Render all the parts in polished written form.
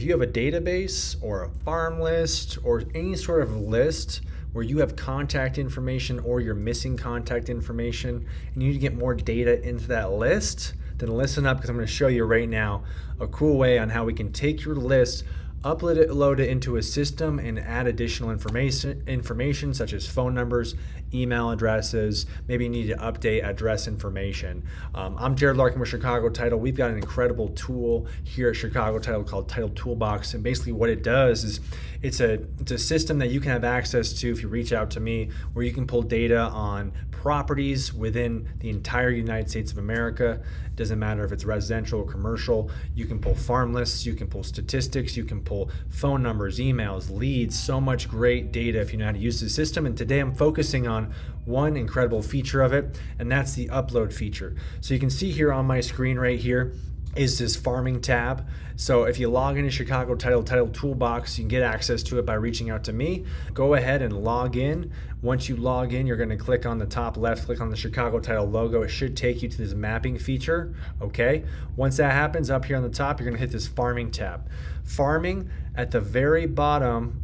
you have a database or a farm list or any sort of list where you have contact information or you're missing contact information and you need to get more data into that list, then listen up, because I'm going to show you right now a cool way on how we can take your list, load it into a system, and add additional information such as phone numbers, email addresses. Maybe you need to update address information. I'm Jerad Larkin with Chicago Title. We've got an incredible tool here at Chicago Title called Title Toolbox, and basically what it does is it's a system that you can have access to if you reach out to me, where you can pull data on properties within the entire United States of America. It doesn't matter if it's residential or commercial. You can pull farm lists, you can pull statistics, you can pull phone numbers, emails, leads, so much great data if you know how to use the system. And today I'm focusing on one incredible feature of it, and that's the upload feature. So you can see here on my screen right here is this farming tab. So if you log into Chicago Title Toolbox, you can get access to it by reaching out to me. Go ahead and log in. Once you log in, you're going to click on the top left, click on the Chicago Title logo. It should take you to this mapping feature, okay? Once that happens, up here on the top, you're going to hit this farming tab. Farming, at the very bottom,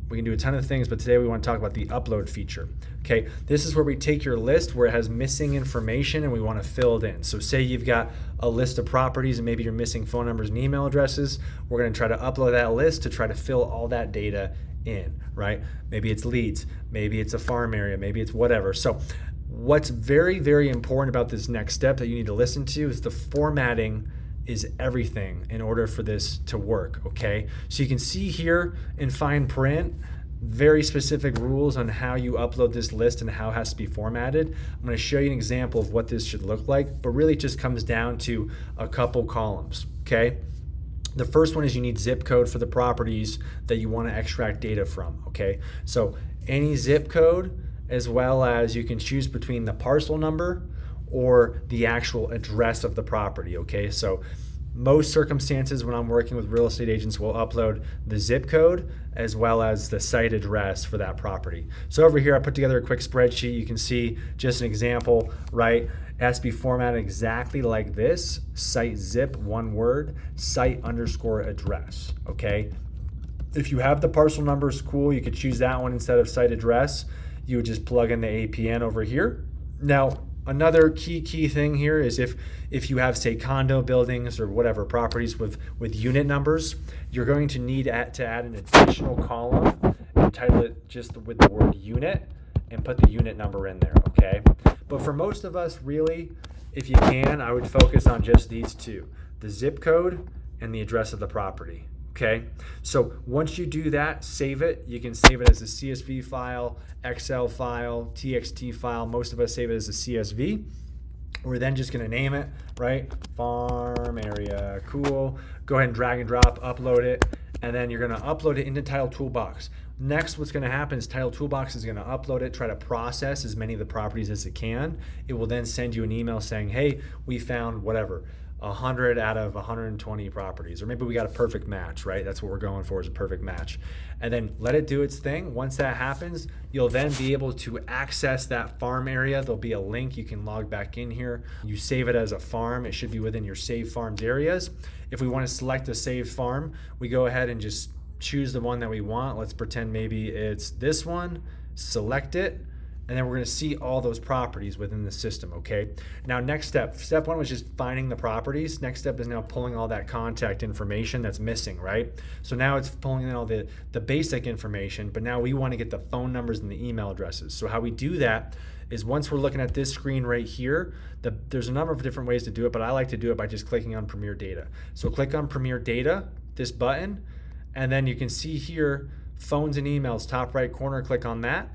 we can do a ton of things, but today we want to talk about the upload feature. Okay, this is where we take your list where it has missing information and we want to fill it in. So say you've got a list of properties and maybe you're missing phone numbers and email addresses. We're going to try to upload that list to try to fill all that data in, right? Maybe it's leads, maybe it's a farm area, maybe it's whatever. So what's very, very important about this next step that you need to listen to is the formatting is everything in order for this to work, okay? So you can see here in fine print, very specific rules on how you upload this list and how it has to be formatted. I'm going to show you an example of what this should look like, but really it just comes down to a couple columns, okay? The first one is you need zip code for the properties that you want to extract data from, okay? So any zip code, as well as you can choose between the parcel number or the actual address of the property, okay? So most circumstances when I'm working with real estate agents, we'll upload the zip code as well as the site address for that property. So over here, I put together a quick spreadsheet. You can see just an example, right? It has to be formatted exactly like this: site zip, one word, site underscore address, okay? If you have the parcel numbers, cool, you could choose that one instead of site address. You would just plug in the APN over here. Now, another key thing here is if you have, say, condo buildings or whatever properties with unit numbers, you're going to need to add an additional column and title it just with the word unit and put the unit number in there, okay? But for most of us, really, if you can, I would focus on just these two: the zip code and the address of the property. Okay, so once you do that, save it. You can save it as a CSV file, Excel file, TXT file. Most of us save it as a CSV. We're then just going to name it, right? Farm area, cool. Go ahead and drag and drop, upload it, and then you're going to upload it into Title Toolbox. Next, what's going to happen is Title Toolbox is going to upload it, try to process as many of the properties as it can. It will then send you an email saying, hey, we found whatever, 100 out of 120 properties, or maybe we got a perfect match, right? That's what we're going for, is a perfect match. And then let it do its thing. Once that happens, you'll then be able to access that farm area. There'll be a link. You can log back in here. You save it as a farm. It should be within your saved farms areas. If we want to select a saved farm, we go ahead and just choose the one that we want. Let's pretend maybe it's this one, select it, and then we're going to see all those properties within the system, okay? Now, next step. Step one was just finding the properties. Next step is now pulling all that contact information that's missing, right? So now it's pulling in all the basic information, but now we want to get the phone numbers and the email addresses. So how we do that is, once we're looking at this screen right here, there's a number of different ways to do it, but I like to do it by just clicking on Premier Data. So click on Premier Data, this button, and then you can see here, phones and emails, top right corner, click on that.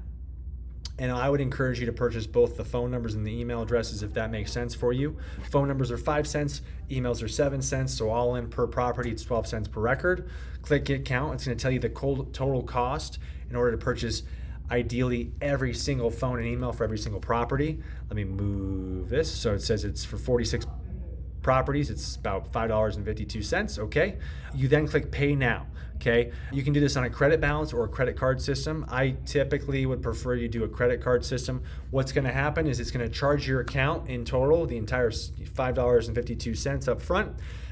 And I would encourage you to purchase both the phone numbers and the email addresses if that makes sense for you. Phone numbers are 5 cents, emails are 7 cents, so all in per property, it's 12 cents per record. Click Get Count. It's going to tell you the total cost in order to purchase, ideally, every single phone and email for every single property. Let me move this. So it says it's for 46 properties, it's about $5.52, okay? You then click Pay Now, okay? You can do this on a credit balance or a credit card system. I typically would prefer you do a credit card system. What's gonna happen is it's gonna charge your account in total, the entire $5.52 up front,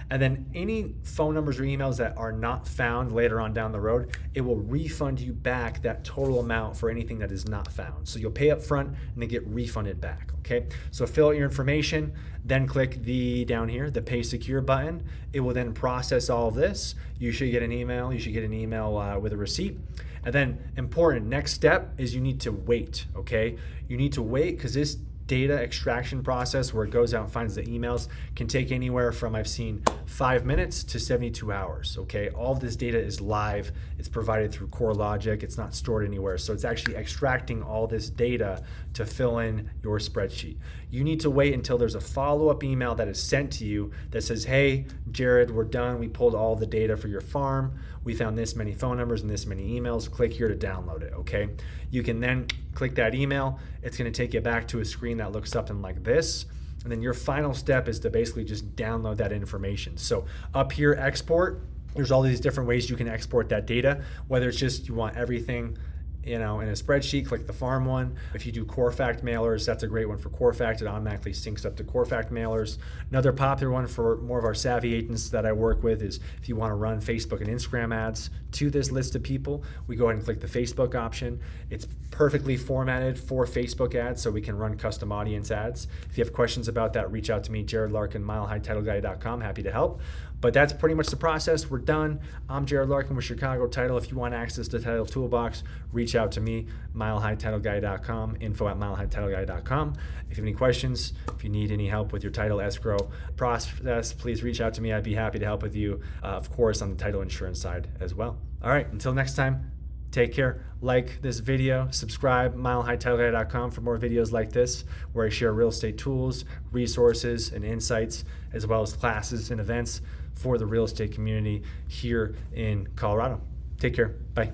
And then any phone numbers or emails that are not found later on down the road, it will refund you back that total amount for anything that is not found. So you'll pay up front and then get refunded back, okay? So fill out your information, then click down here, the Pay Secure button. It will then process all of this. You should get an email. You should get an email with a receipt. And then important, next step is you need to wait, okay? You need to wait because this data extraction process where it goes out and finds the emails can take anywhere from, I've seen, 5 minutes to 72 hours, okay? All of this data is live. It's provided through CoreLogic. It's not stored anywhere. So it's actually extracting all this data to fill in your spreadsheet. You need to wait until there's a follow-up email that is sent to you that says, hey, Jerad, we're done. We pulled all the data for your farm. We found this many phone numbers and this many emails. Click here to download it, okay? You can then click that email. It's gonna take you back to a screen that looks something like this. And then your final step is to basically just download that information. So up here, export, there's all these different ways you can export that data, whether it's just you want everything in a spreadsheet, click the farm one. If you do CoreFact mailers, that's a great one for CoreFact. It automatically syncs up to CoreFact mailers. Another popular one for more of our savvy agents that I work with is if you want to run Facebook and Instagram ads to this list of people, we go ahead and click the Facebook option. It's perfectly formatted for Facebook ads, so we can run custom audience ads. If you have questions about that, reach out to me, Jerad Larkin, MileHighTitleGuy.com. Happy to help. But that's pretty much the process. We're done. I'm Jerad Larkin with Chicago Title. If you want access to Title Toolbox, reach out to me, MileHighTitleGuy.com, info@MileHighTitleGuy.com. If you have any questions, if you need any help with your title escrow process, please reach out to me. I'd be happy to help with you, of course, on the title insurance side as well. All right, until next time, take care. Like this video, subscribe, MileHighTitleGuy.com for more videos like this, where I share real estate tools, resources, and insights, as well as classes and events for the real estate community here in Colorado. Take care. Bye.